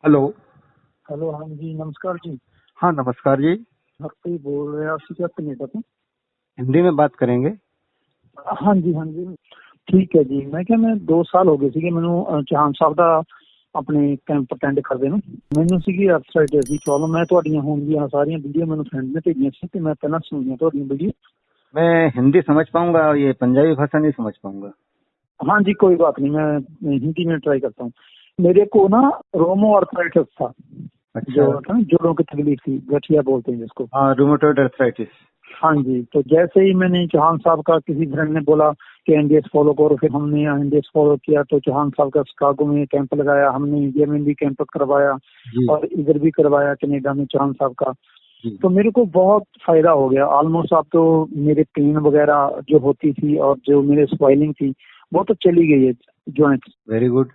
Hello. Hello, हाँ जी, नमस्कार जी। हाँ, नमस्कार जी। हरप्रीत बोल रहे हैं, आप क्या कनेडा से? हिंदी में बात करेंगे। हाँ जी, हाँ जी, ठीक है जी। मैं 2 ਸਾਲ ਹੋ ਗਏ ਸੀਗੇ ਮੈਨੂੰ ਚਾਹਨ ਸਾਹਿਬ ਦਾ ਆਪਣੇ ਕੈਂਪ ਅਟੈਂਡ ਕਰਦੇ ਨੂੰ। ਮੈਨੂੰ ਸੀਗੀ ਆਰਥਰਾਈਟਿਸ ਦੀ ਪ੍ਰੋਬਲਮ। ਮੈਂ ਤੁਹਾਡੀਆਂ ਹੋਣਗੀਆਂ ਸਾਰੀਆਂ ਵੀਡੀਓ ਮੈਨੂੰ ਫਰੈਂਡ ਨੇ ਭੇਜੀਆਂ ਸੀ ਤੇ ਮੈਂ ਪਹਿਲਾਂ ਸੁਣੀਆਂ ਤੁਹਾਡੀਆਂ ਵੀਡੀਓ। मैं हिंदी समझ पाऊंगा, ये पंजाबी भाषा नहीं समझ पाऊंगा। हाँ जी, कोई बात नहीं, मैं हिंदी में ट्राई करता हूँ। मेरे को ना रोमो आर्थराइटिस था, अच्छा। जो था ना जोड़ों की तकलीफ थी, गठिया बोलते हैं जिसको। हाँ, रूमेटॉइड अर्थराइटिस। हाँ जी, तो जैसे ही मैंने चौहान साहब का किसी फ्रेंड ने बोला कि एनडीएस फॉलो करो, फिर हमने एनडीएस फॉलो किया। तो चौहान साहब का शिकागो में कैंप लगाया, हमने इंडिया में भी कैंप करवाया जी और इधर भी करवाया कनाडा में चौहान साहब का। जी। तो मेरे को बहुत फायदा हो गया ऑलमोस्ट। अब तो मेरे पेन वगैरह जो होती थी और जो मेरे स्वेलिंग थी वो तो चली गई है जॉइंट। Very good.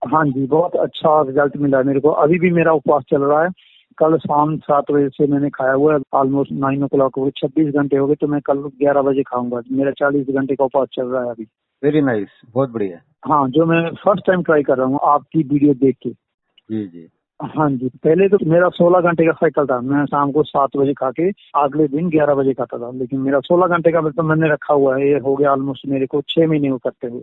हाँ जी, बहुत अच्छा रिजल्ट मिला है मेरे को। अभी भी मेरा उपवास चल रहा है। कल शाम 7 बजे से मैंने खाया हुआ है, ऑलमोस्ट 9 o'clock हो गए, 26 घंटे हो गए। तो मैं कल 11 बजे खाऊंगा। मेरा 40 घंटे का उपवास चल रहा है अभी। वेरी नाइस, बहुत बढ़िया। हाँ, जो मैं फर्स्ट टाइम ट्राई कर रहा हूँ आपकी वीडियो देख के। जी जी। हाँ जी, पहले तो मेरा 16 घंटे का साइकिल था। मैं शाम को 7 बजे खा के अगले दिन 11 बजे खाता था, लेकिन मेरा 16 घंटे का मतलब मैंने रखा हुआ है। ये हो गया ऑलमोस्ट मेरे को 6 महीने को करते हुए।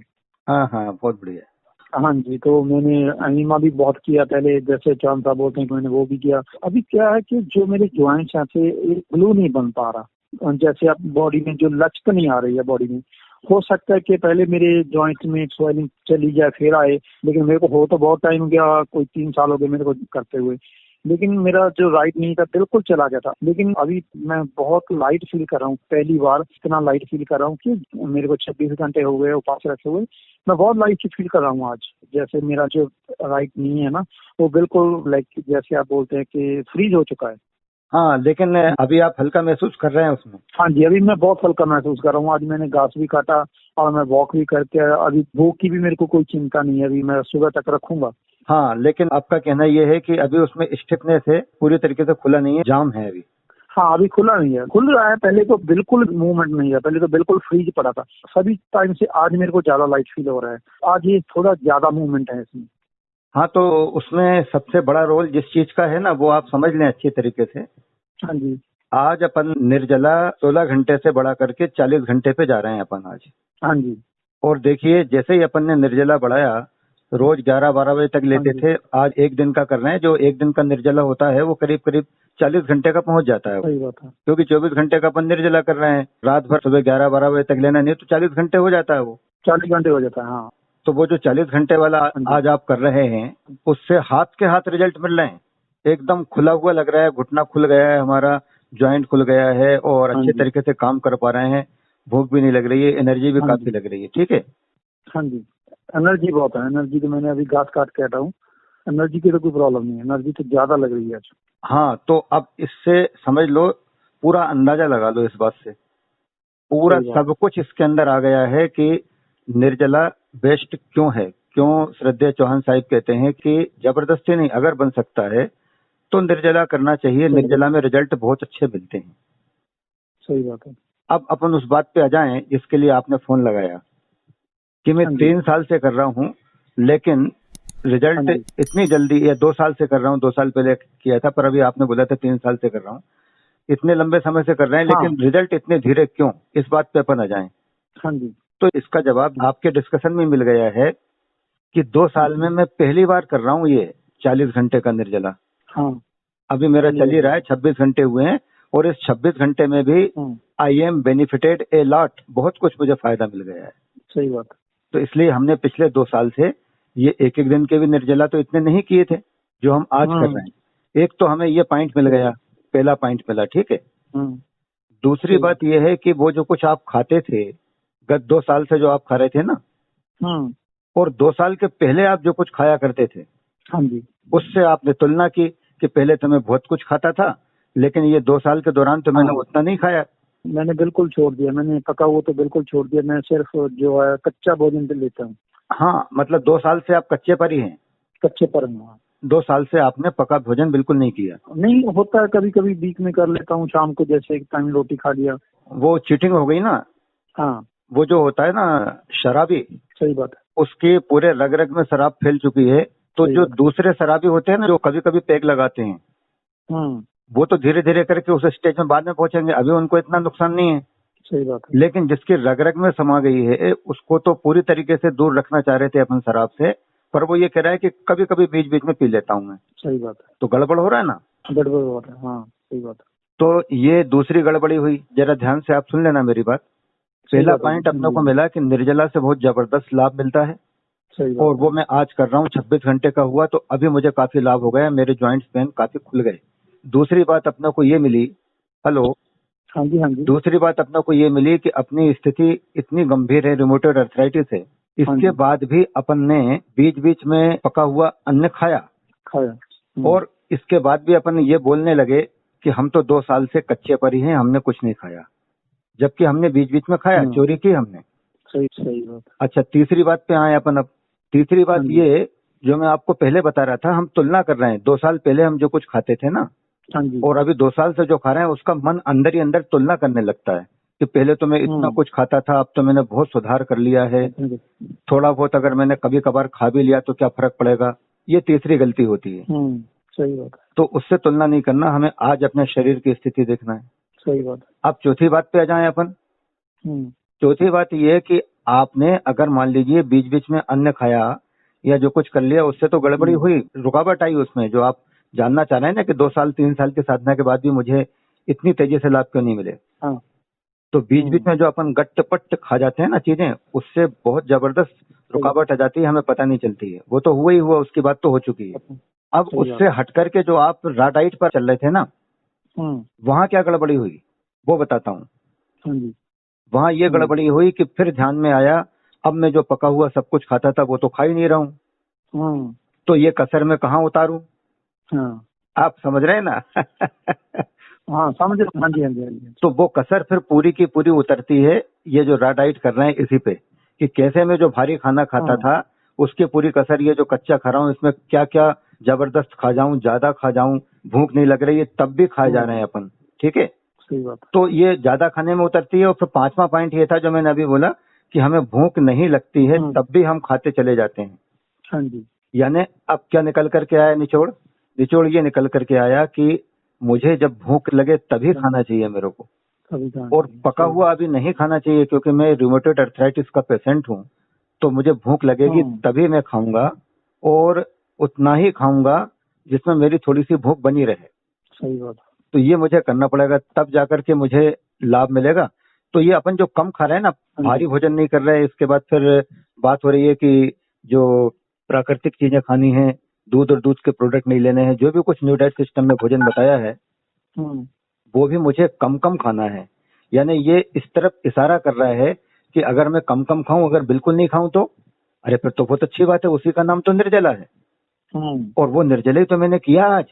हाँ हाँ, बहुत बढ़िया। हाँ जी, तो मैंने एनिमा भी बहुत किया पहले, जैसे चांद साहब बोलते हैं कि मैंने वो भी किया। अभी क्या है कि जो मेरे ज्वाइंट्स हैं से ग्लू नहीं बन पा रहा। जैसे अब बॉडी में जो लचक नहीं आ रही है बॉडी में। हो सकता है कि पहले मेरे ज्वाइंट्स में स्वेलिंग चली जाए फिर आए, लेकिन मेरे को हो तो बहुत टाइम गया, कोई 3 साल हो गए मेरे को करते हुए। लेकिन मेरा जो राइट नी था बिल्कुल चला गया था। लेकिन अभी मैं बहुत लाइट फील कर रहा हूँ, पहली बार इतना लाइट फील कर रहा हूँ कि मेरे को 26 घंटे हो गए उपवास रखे हुए। मैं बहुत लाइट फील कर रहा हूँ आज। जैसे मेरा जो राइट नी है ना, वो बिल्कुल लाइक जैसे आप बोलते हैं कि फ्रीज हो चुका है। हाँ, लेकिन अभी आप हल्का महसूस कर रहे हैं उसमें? हाँ जी, अभी मैं बहुत हल्का महसूस कर रहा हूँ। आज मैंने घास भी काटा और मैं वॉक भी करके आया। अभी भूख की भी मेरे को कोई चिंता नहीं है, अभी मैं सुबह तक रखूंगा। हाँ, लेकिन आपका कहना ये है कि अभी उसमें स्टिफनेस है, पूरी तरीके से खुला नहीं है, जाम है अभी। हाँ, अभी खुला नहीं है, खुल रहा है। पहले तो बिल्कुल मूवमेंट नहीं है, पहले तो बिल्कुल फ्रीज पड़ा था। सभी टाइम से आज मेरे को ज्यादा लाइट फील हो रहा है। आज ये थोड़ा ज्यादा मूवमेंट है इसमें। हाँ, तो उसमें सबसे बड़ा रोल जिस चीज का है ना, वो आप समझ लें अच्छी तरीके से। हाँ जी, आज अपन निर्जला 16 घंटे से बढ़ा करके 40 घंटे पे जा रहे हैं अपन आज। हाँ जी, और देखिए, जैसे ही अपन ने निर्जला बढ़ाया, रोज 11-12 बजे तक हाँ लेते जी, थे, आज 1 दिन का कर रहे हैं। जो 1 दिन का निर्जला होता है वो करीब करीब 40 घंटे का पहुंच जाता है, सही बात है। क्योंकि 24 घंटे का अपन निर्जला कर रहे हैं। रात भर सुबह 11-12 बजे तक लेना नहीं तो 40 घंटे हो जाता है वो। 40 घंटे हो जाता है, हाँ। तो वो जो 40 घंटे वाला हाँ जी, आज आप कर रहे हैं, उससे हाथ के हाथ रिजल्ट मिल रहे हैं। एकदम खुला हुआ लग रहा है, घुटना खुल गया है हमारा, ज्वाइंट खुल गया है और हाँ अच्छे जी, तरीके से काम कर पा रहे हैं। भूख भी नहीं लग रही है, एनर्जी भी हाँ काफी जी, लग रही है। ठीक है। हाँ जी, एनर्जी बहुत है। एनर्जी तो मैंने अभी घास काट के हटा हूँ। एनर्जी की तो कोई प्रॉब्लम नहीं है, एनर्जी तो ज्यादा लग रही है आज। हाँ, तो अब इससे समझ लो, पूरा अंदाजा लगा लो इस बात से, पूरा सही बात। सब कुछ इसके अंदर आ गया है कि निर्जला बेस्ट क्यों है। क्यों श्रद्धेय चौहान साहिब कहते हैं कि जबरदस्ती नहीं, अगर बन सकता है तो निर्जला करना चाहिए। सही बात, निर्जला में रिजल्ट बहुत अच्छे मिलते हैं। सही बात है। अब अपन उस बात पे आ जाएं जिसके लिए आपने फोन लगाया, कि मैं हाँ जी, 3 साल से कर रहा हूँ, लेकिन हाँ रिजल्ट जी, इतनी जल्दी, या 2 साल से कर रहा हूँ, 2 साल पहले किया था, पर अभी आपने बोला था 3 साल से कर रहा हूँ। इतने लंबे समय से कर रहे हैं, हाँ, लेकिन रिजल्ट इतने धीरे क्यों, इस बात पे अपन आ जाएं। हाँ जी, तो इसका जवाब आपके डिस्कशन में मिल गया है कि 2 साल में मैं पहली बार कर रहा हूँ ये 40 घंटे का निर्जला। हाँ, अभी मेरा पहली चल ही बार। रहा है, 26 घंटे हुए हैं, और इस 26 घंटे में भी हाँ, I am benefited a lot, बहुत कुछ मुझे फायदा मिल गया है। सही बात। तो इसलिए हमने पिछले 2 साल से ये एक एक दिन के भी निर्जला तो इतने नहीं किए थे जो हम आज कर हाँ, रहे हैं। एक तो हमें ये पॉइंट मिल सही गया, बात। पहला पॉइंट मिला। ठीक है। हाँ, दूसरी सही बात। बात यह है कि वो जो कुछ आप खाते थे, गत 2 साल से जो आप खा रहे थे ना, हाँ, और 2 साल के पहले आप जो कुछ खाया करते थे, हाँ जी, उससे आपने तुलना की कि पहले तो मैं बहुत कुछ खाता था, लेकिन ये 2 साल के दौरान तो मैंने हाँ, उतना नहीं खाया। मैंने बिल्कुल छोड़ दिया। मैंने पका हुआ तो बिल्कुल छोड़ दिया। मैं सिर्फ जो है कच्चा भोजन पे लेता हूँ। हाँ, मतलब 2 साल से आप कच्चे पर ही हैं। कच्चे पर हूँ। 2 साल से आपने पका भोजन बिल्कुल नहीं किया। नहीं होता है, कभी कभी बीच में कर लेता हूँ, शाम को जैसे एक टाइम रोटी खा लिया। वो चीटिंग हो गई ना। हाँ, वो जो होता है ना शराबी, सही बात है। उसके पूरे रग रग में शराब फैल चुकी है, तो जो दूसरे शराबी होते हैं ना, जो कभी कभी पेग लगाते हैं, वो तो धीरे धीरे करके उस स्टेज में बाद में पहुंचेंगे, अभी उनको इतना नुकसान नहीं है। सही बात है। लेकिन जिसकी रग रग में समा गई है, उसको तो पूरी तरीके से दूर रखना चाह रहे थे अपन शराब से, पर वो ये कह रहा है कि कभी कभी बीच बीच में पी लेता हूँ मैं। सही बात है। तो गड़बड़ हो रहा है ना, गड़बड़ हो रहा है। हाँ सही बात है। तो ये दूसरी गड़बड़ी हुई। जरा ध्यान से आप सुन लेना मेरी बात। पहला पॉइंट अपने को मिला कि निर्जला से बहुत जबरदस्त लाभ मिलता है, और वो मैं आज कर रहा हूँ। 26 घंटे का हुआ तो अभी मुझे काफी लाभ हो गया, मेरे जॉइंट्स पेन काफी खुल गए। दूसरी बात अपने को ये मिली, हेलो, हाँ जी हाँ जी, दूसरी बात अपने को ये मिली कि अपनी स्थिति इतनी गंभीर है, रिमोटेड अर्थराइटिस है, इसके बाद भी अपन ने बीच बीच में पका हुआ अन्न खाया, और इसके बाद भी अपन ये बोलने लगे कि हम तो 2 साल से कच्चे पर ही हैं, हमने कुछ नहीं खाया, जबकि हमने बीच बीच में खाया, चोरी की हमने। सही बात। अच्छा, तीसरी बात पे आए अपन। अब तीसरी बात ये जो मैं आपको पहले बता रहा था, हम तुलना कर रहे हैं 2 साल पहले हम जो कुछ खाते थे ना, और अभी 2 साल से जो खा रहे हैं, उसका मन अंदर ही अंदर तुलना करने लगता है कि पहले तो मैं इतना कुछ खाता था, अब तो मैंने बहुत सुधार कर लिया है, थोड़ा बहुत अगर मैंने कभी कभार खा भी लिया तो क्या फर्क पड़ेगा। ये तीसरी गलती होती है। सही बात है। तो उससे तुलना नहीं करना, हमें आज अपने शरीर की स्थिति देखना है। सही बात है। अब चौथी बात पे आ जाए अपन। चौथी बात ये है कि आपने अगर मान लीजिए बीच बीच में अन्न खाया या जो कुछ कर लिया, उससे तो गड़बड़ी हुई, रुकावट आई उसमें, जो आप जानना चाह रहे हैं ना कि 2 साल 3 साल की साधना के बाद भी मुझे इतनी तेजी से लाभ क्यों नहीं मिले। तो बीच बीच में जो अपन गट्ट पट्ट खा जाते हैं ना चीजें, उससे बहुत जबरदस्त रुकावट आ जाती है, हमें पता नहीं चलती है। वो तो हुआ ही हुआ, उसकी बात तो हो चुकी है। अब उससे हट करके जो आप रॉ डाइट पर चल रहे थे ना, वहां क्या गड़बड़ी हुई वो बताता हूँ। वहां ये गड़बड़ी हुई कि फिर ध्यान में आया, अब मैं जो पका हुआ सब कुछ खाता था वो तो खा ही नहीं रहा हूँ, तो ये कसर मैं कहाँ उतारूं। आप समझ रहे हैं ना। समझ रहे। हाँ जी। तो वो कसर फिर पूरी की पूरी उतरती है, ये जो रॉ डाइट कर रहे हैं इसी पे, कि कैसे मैं जो भारी खाना खाता था उसकी पूरी कसर, ये जो कच्चा खा रहा हूँ इसमें क्या क्या जबरदस्त खा जाऊं, ज्यादा खा जाऊं, भूख नहीं लग रही है तब भी खाए जा रहे हैं अपन। ठीक है, सही बात। तो ये ज्यादा खाने में उतरती है। और फिर 5वां पॉइंट ये था जो मैंने अभी बोला कि हमें भूख नहीं लगती है तब भी हम खाते चले जाते हैं। हाँ जी। यानी अब क्या निकल करके आया निचोड़ ये निकल करके आया कि मुझे जब भूख लगे तभी खाना चाहिए मेरे को, और पका हुआ अभी नहीं खाना चाहिए, क्योंकि मैं रूमेटॉइड अर्थराइटिस का पेशेंट हूँ, तो मुझे भूख लगेगी तभी मैं खाऊंगा, और उतना ही खाऊंगा जिसमें मेरी थोड़ी सी भूख बनी रहे। सही बात। तो ये मुझे करना पड़ेगा, तब जाकर के मुझे लाभ मिलेगा। तो ये अपन जो कम खा रहे हैं ना, भारी भोजन नहीं कर रहे हैं, इसके बाद फिर बात हो रही है कि जो प्राकृतिक चीजें खानी है, दूध और दूध के प्रोडक्ट नहीं लेने हैं, जो भी कुछ न्यू डाइट सिस्टम में भोजन बताया है वो भी मुझे कम कम खाना है। यानी ये इस तरफ इशारा कर रहा है कि अगर मैं कम कम खाऊं, अगर बिल्कुल नहीं खाऊं तो अरे फिर तो बहुत अच्छी बात है, उसी का नाम तो निर्जला है। और वो निर्जला ही तो मैंने किया आज।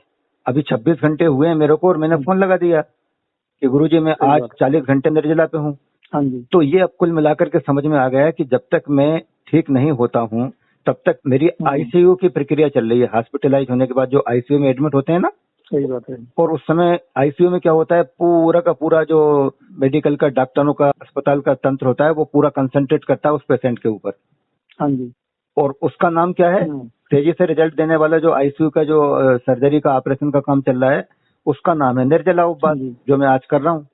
अभी 26 घंटे हुए हैं मेरे को, और मैंने फोन लगा दिया कि गुरुजी मैं आज 40 घंटे निर्जला पे हूँ। तो ये अब कुल मिलाकर के समझ में आ गया कि जब तक मैं ठीक नहीं होता हूँ तब तक मेरी आईसीयू की प्रक्रिया चल रही है। हॉस्पिटलाइज होने के बाद जो आईसीयू में एडमिट होते हैं ना, सही बात है, और उस समय आईसीयू में क्या होता है, पूरा का पूरा जो मेडिकल का, डॉक्टरों का, अस्पताल का तंत्र होता है वो पूरा कंसंट्रेट करता है उस पेशेंट के ऊपर। हाँ जी। और उसका नाम क्या है, तेजी से रिजल्ट देने वाला जो आईसीयू का जो सर्जरी का ऑपरेशन का काम चल रहा है, उसका नाम है निर्जला उपवास, जो मैं आज कर रहा हूँ।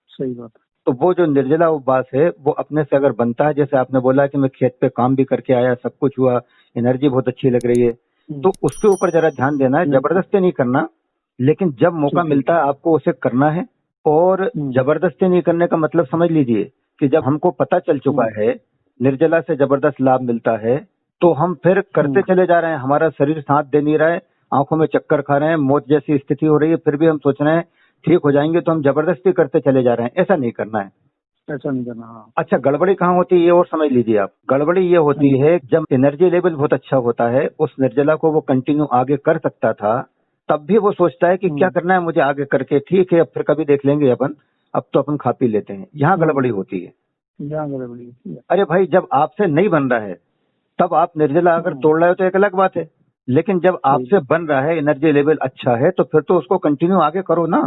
सही बात। तो वो जो निर्जला उपवास है वो अपने से अगर बनता है, जैसे आपने बोला कि मैं खेत पे काम भी करके आया, सब कुछ हुआ, एनर्जी बहुत अच्छी लग रही है, तो उसके ऊपर जरा ध्यान देना है। जबरदस्ती नहीं करना, लेकिन जब मौका मिलता है आपको उसे करना है। और जबरदस्ती नहीं करने का मतलब समझ लीजिए कि जब हमको पता चल चुका है निर्जला से जबरदस्त लाभ मिलता है, तो हम फिर करते चले जा रहे हैं। हमारा शरीर साथ दे नहीं रहा है, आंखों में चक्कर खा रहे हैं, मौत जैसी स्थिति हो रही है, फिर भी हम सोच रहे हैं ठीक हो जाएंगे, तो हम जबरदस्ती करते चले जा रहे हैं। ऐसा नहीं करना है, ऐसा नहीं करना। हाँ। अच्छा, गड़बड़ी कहाँ होती है ये और समझ लीजिए आप। गड़बड़ी ये होती है जब एनर्जी लेवल बहुत अच्छा होता है, उस निर्जला को वो कंटिन्यू आगे कर सकता था, तब भी वो सोचता है कि क्या करना है मुझे आगे करके, ठीक है अब फिर कभी देख लेंगे अपन, अब तो अपन खा पी लेते हैं। यहाँ गड़बड़ी होती है। यहाँ गड़बड़ी होती है। अरे भाई, जब आपसे नहीं बन रहा है तब आप निर्जला अगर तोड़ रहे हो तो एक अलग बात है, लेकिन जब आपसे बन रहा है, एनर्जी लेवल अच्छा है, तो फिर तो उसको कंटिन्यू आगे करो ना।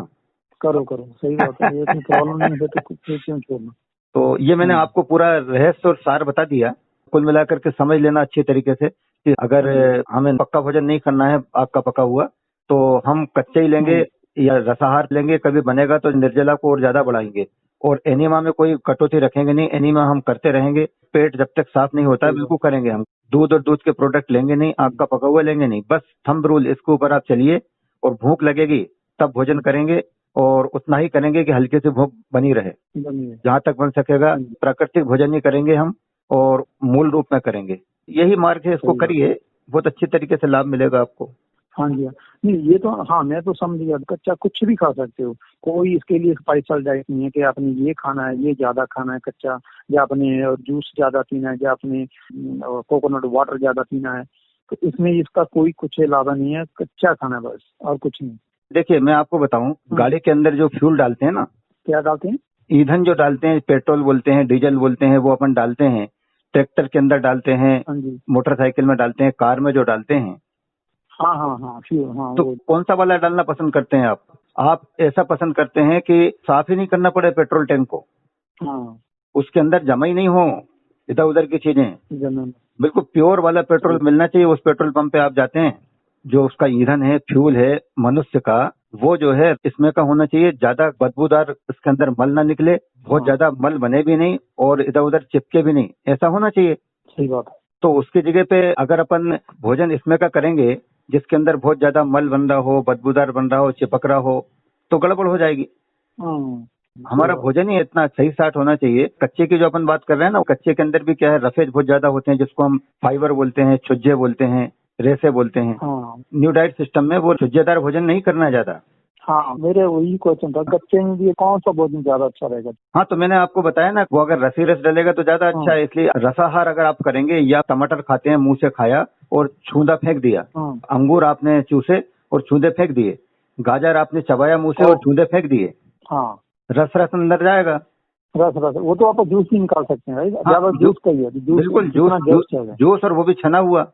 करो। सही बात है। ये प्रॉब्लम नहीं है तो क्यों छोड़ना। तो ये मैंने आपको पूरा रहस्य और सार बता दिया। कुल मिलाकर के समझ लेना अच्छे तरीके से कि अगर हमें पक्का भोजन नहीं करना है आपका पका हुआ, तो हम कच्चे ही लेंगे या रसाहार लेंगे, कभी बनेगा तो निर्जला को और ज्यादा बढ़ाएंगे। और एनीमा में कोई कटौती रखेंगे नहीं, एनीमा हम करते रहेंगे, पेट जब तक साफ नहीं होता बिल्कुल करेंगे हम। दूध और दूध के प्रोडक्ट लेंगे नहीं, आग का पका हुआ लेंगे नहीं, बस थंब रूल इसके ऊपर आप चलिए। और भूख लगेगी तब भोजन करेंगे, और उतना ही करेंगे कि हल्की सी भूख बनी रहे, जहां तक बन सकेगा। प्राकृतिक भोजन ही करेंगे हम, और मूल रूप में करेंगे। यही मार्ग है, इसको करिए, बहुत अच्छी तरीके से लाभ मिलेगा आपको। हाँ जी, नहीं ये तो हाँ मैं तो समझ गया, कच्चा कुछ भी खा सकते हो, कोई इसके लिए स्पाइशल डाइट नहीं है कि आपने ये खाना है, ये ज्यादा खाना है कच्चा, या आपने जूस ज्यादा पीना है, या आपने कोकोनट वाटर ज्यादा पीना है। तो इसमें इसका कोई कुछ लाभ नहीं है, कच्चा खाना बस, और कुछ नहीं। देखिए मैं आपको बताऊं, गाड़ी के अंदर जो फ्यूल डालते हैं ना, क्या डालते हैं? ईंधन जो डालते हैं, पेट्रोल बोलते हैं, डीजल बोलते हैं, वो अपन डालते हैं, ट्रैक्टर के अंदर डालते हैं, मोटरसाइकिल में डालते हैं, कार में जो डालते हैं। हाँ हाँ हाँ हाँ। तो कौन सा वाला डालना पसंद करते हैं आप? आप ऐसा पसंद करते हैं कि साफ ही नहीं करना पड़े पेट्रोल टैंक को, हाँ, उसके अंदर जमा ही नहीं हो इधर उधर की चीजें, बिल्कुल प्योर वाला पेट्रोल मिलना चाहिए। उस पेट्रोल पंप पे आप जाते हैं, जो उसका ईंधन है, फ्यूल है मनुष्य का, वो जो है इसमें का होना चाहिए। ज्यादा बदबूदार इसके अंदर मल ना निकले, बहुत ज्यादा मल बने भी नहीं, और इधर उधर चिपके भी नहीं, ऐसा होना चाहिए। सही बात है। तो उसकी जगह पे अगर अपन भोजन इसमें का करेंगे जिसके अंदर बहुत ज्यादा मल बन रहा हो, बदबूदार बन रहा हो, चिपक रहा हो, तो गड़बड़ हो जाएगी। हमारा भोजन ही इतना सही साठ होना चाहिए। कच्चे की जो अपन बात कर रहे हैं ना, कच्चे के अंदर भी क्या है, रफेज बहुत ज्यादा होते हैं, जिसको हम फाइबर बोलते हैं, छुज्जे बोलते हैं, रेसे बोलते हैं। न्यू डाइट सिस्टम में वो छुज्जेदार भोजन नहीं करना ज्यादा। हाँ, मेरे वही क्वेश्चन था, कच्चे में भी कौन सा भोजन ज्यादा अच्छा रहेगा? हाँ, तो मैंने आपको बताया ना, वो अगर रसी रस डलेगा तो ज्यादा अच्छा है। इसलिए रसाहार अगर आप करेंगे, या टमाटर खाते हैं, मुंह से खाया और छूंदा फेंक दिया, अंगूर आपने चूसे और छूंदे फेंक दिए, गाजर आपने चबाया मुंह से और छूंदे फेंक दिए, हाँ, रस रस अंदर जाएगा। रस वो तो आप जूस भी निकाल सकते हैं, ज्यादा जूस का ही है, बिल्कुल जूस, और वो भी छना हुआ।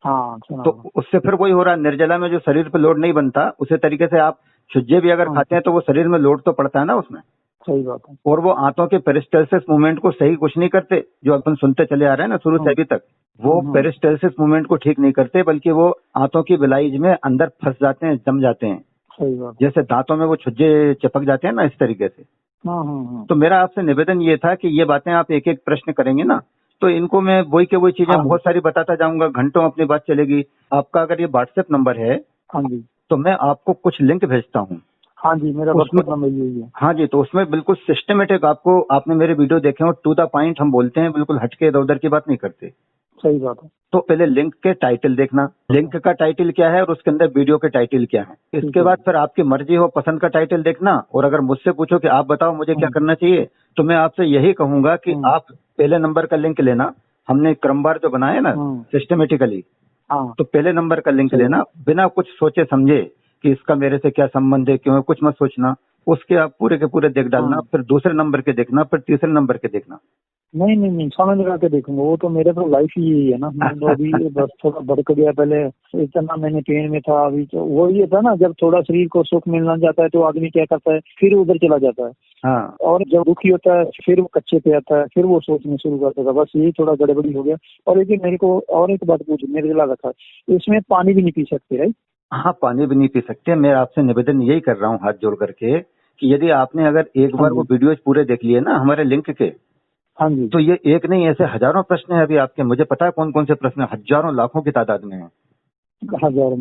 हाँ, तो उससे फिर वही हो रहा है, निर्जला में जो शरीर पे लोड नहीं बनता, उसी तरीके से आप छुज्जे भी अगर खाते हैं तो वो शरीर में लोड तो पड़ता है ना उसमें। सही बात है। और वो आंतों के पेरिस्टल्सिस मूवमेंट को सही कुछ नहीं करते, जो अपन सुनते चले आ रहे हैं ना शुरू से अभी तक, वो पेरिस्टल्सिस मूवमेंट को ठीक नहीं करते, बल्कि वो आंतों की बिलाइज में अंदर फंस जाते हैं, जम जाते हैं। सही बात। जैसे दांतों में वो छुज्जे चिपक जाते हैं ना, इस तरीके से। तो मेरा आपसे निवेदन ये था कि ये बातें आप एक एक प्रश्न करेंगे ना, तो इनको मैं वही के वही चीजें बहुत सारी बताता जाऊंगा, घंटों अपनी बात चलेगी। आपका अगर ये व्हाट्सएप नंबर है, हाँ जी, तो मैं आपको कुछ लिंक भेजता हूँ। हाँ जी, मेरा व्हाट्सएप नंबर यही है। हाँ जी, तो उसमें बिल्कुल सिस्टमेटिक आपको, आपने मेरे वीडियो देखे हो, टू द पॉइंट हम बोलते हैं, बिल्कुल हटके इधर उधर की बात नहीं करते। सही बात है। तो पहले लिंक के टाइटल देखना, लिंक का टाइटल क्या है और उसके अंदर वीडियो के टाइटल क्या है। इसके बाद फिर आपकी मर्जी हो, पसंद का टाइटल देखना। और अगर मुझसे पूछो कि आप बताओ मुझे क्या करना चाहिए, तो मैं आपसे यही कहूंगा कि आप पहले नंबर का लिंक लेना। हमने क्रमवार जो बनाया ना सिस्टमेटिकली, तो पहले नंबर का लिंक लेना, बिना कुछ सोचे समझे कि इसका मेरे से क्या संबंध है, क्यों है, कुछ मत सोचना। उसके आप पूरे के पूरे देख डालना, फिर दूसरे नंबर के देखना, फिर तीसरे नंबर के देखना। नहीं, समय लगा के देखूंगा, वो तो मेरे तो लाइफ ही यही है ना। मैं तो अभी बस थोड़ा भड़क गया, पहले इतना मैंने पेन में था, अभी तो वो ये था ना, जब थोड़ा शरीर को सुख मिलना जाता है तो आदमी क्या करता है, फिर उधर चला जाता है। हाँ, और जब दुखी होता है फिर वो कच्चे पे आता है, फिर वो सोचने शुरू करता था। बस यही थोड़ा गड़बड़ी हो गया। और लेकिन मेरे को और एक बात पूछी, मेरे दिला रखा, इसमें पानी भी नहीं पी सकते, राइट? हाँ, पानी भी नहीं पी सकते। मैं आपसे निवेदन यही कर रहा हूँ हाथ जोड़ करके, कि यदि आपने अगर एक बार वो वीडियोज पूरे देख लिए ना हमारे लिंक के, हाँ जी, तो ये एक नहीं, ऐसे हजारों प्रश्न है अभी आपके। मुझे पता है कौन कौन से प्रश्न, हजारों लाखों की तादाद में है।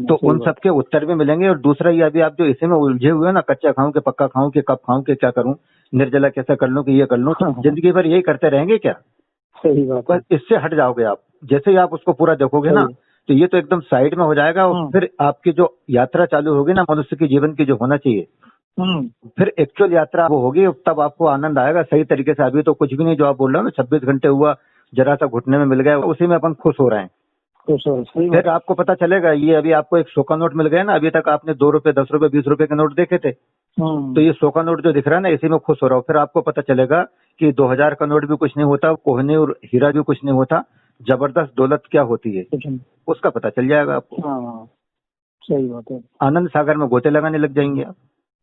तो उन सबके उत्तर भी मिलेंगे। और दूसरा ये, अभी आप जो इसी में उलझे हुए हैं ना, कच्चा खाऊं कि पक्का खाऊं कि कब खाऊं कि क्या करूं, निर्जला कैसे कर लूं कि ये कर लूं, तो जिंदगी भर यही करते रहेंगे क्या? सही बात है। इससे हट जाओगे आप। जैसे ही आप उसको पूरा देखोगे ना, तो ये तो एकदम साइड में हो जाएगा। और फिर आपकी जो यात्रा चालू होगी ना मनुष्य की जीवन की, जो होना चाहिए, फिर एक्चुअल यात्रा वो होगी, तब आपको आनंद आएगा सही तरीके से। अभी तो कुछ भी नहीं, जो आप बोल रहे हो ना, 26 घंटे हुआ, जरा सा घुटने में मिल गया, उसी में अपन खुश हो रहे हैं। फिर आपको पता चलेगा, ये अभी आपको 100 का नोट मिल गया ना, अभी तक आपने 2 रुपए, 10 रुपए, 20 रुपए के नोट देखे थे, तो ये 100 का नोट जो दिख रहा है ना, इसी में खुश हो रहा हूँ। फिर आपको पता चलेगा कि 2000 का नोट भी कुछ नहीं होता, कोहनी और हीरा भी कुछ नहीं होता, जबरदस्त दौलत क्या होती है उसका पता चल जाएगा आपको। सही बात है। आनंद सागर में गोते लगाने लग जाएंगे आप।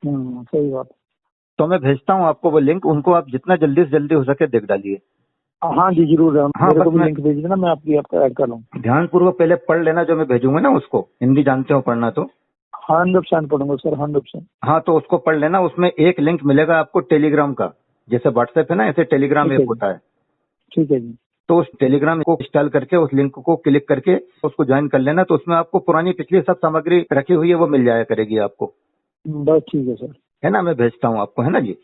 सही बात। तो मैं भेजता हूँ आपको वो लिंक, उनको आप जितना जल्दी से जल्दी हो सके देख डालिए। हाँ जी जरूर, हाँ, मेरे को बस भी मैं लिंक भेज देना, मैं आपका ऐड कर लूँ। ध्यानपूर्वक पहले पढ़ लेना जो मैं भेजूंगा ना उसको, हिंदी जानते हो पढ़ना तो। 100% पढ़ूंगा सर, 100%। हाँ, तो उसको पढ़ लेना, उसमें एक लिंक मिलेगा आपको टेलीग्राम का, जैसे व्हाट्सएप है ना ऐसे टेलीग्राम ठीक ऐप है जी, होता है। ठीक है जी। तो उस टेलीग्राम को इंस्टॉल करके उस लिंक को क्लिक करके उसको ज्वाइन कर लेना, तो उसमें आपको पुरानी पिछली सब सामग्री रखी हुई है वो मिल जाया करेगी आपको, बस ठीक है सर। है ना। मैं भेजता हूँ आपको, है ना जी।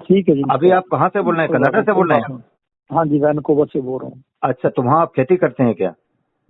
ठीक है जी अभी सर, आप कहाँ से बोल रहे हैं, कोई बात कनाडा नहीं, से कोई बोल रहे बात हैं आप? नहीं। हाँ जी, वैनकूवर से बोल रहा हूँ। अच्छा, तो वहाँ आप खेती करते हैं क्या?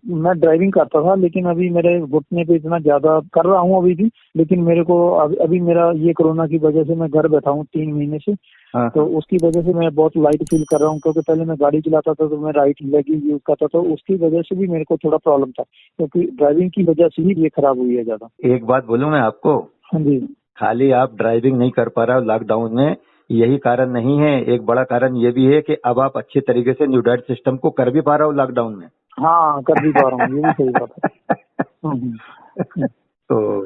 मैं ड्राइविंग करता था, लेकिन अभी मेरे घुटने पे इतना ज्यादा कर रहा हूँ अभी भी, लेकिन मेरे को अभी मेरा ये कोरोना की वजह से मैं घर बैठा हूँ 3 महीने से। हाँ तो हाँ। उसकी वजह से मैं बहुत लाइट फील कर रहा हूँ, क्योंकि पहले मैं गाड़ी चलाता था तो मैं राइट लेग यूज करता था, तो उसकी वजह से भी मेरे को थोड़ा प्रॉब्लम था, क्योंकि ड्राइविंग की वजह से ही ये खराब हुई है ज्यादा। एक बात बोलूं मैं आपको, हाँ जी। खाली आप ड्राइविंग नहीं कर पा रहे हो लॉकडाउन में, यही कारण नहीं है, एक बड़ा कारण ये भी है कि अब आप अच्छे तरीके से न्यू डाइट सिस्टम को कर भी पा रहे हो लॉकडाउन में। हाँ कर भी पा रहा हूँ, ये भी सही बात है। हम्म। तो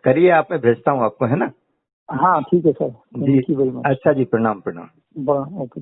करिए आप, मैं भेजता हूँ आपको, है ना हाँ ठीक है सर, जी। Thank you very much. अच्छा जी, प्रणाम प्रणाम। ओके।